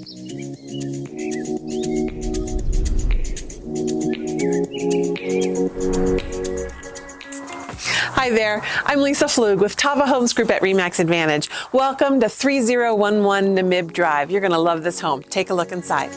Hi there, I'm Lisa Flug with Tava Homes Group at RE/MAX Advantage. Welcome to 3011 Namib Drive. You're going to love this home. Take a look inside.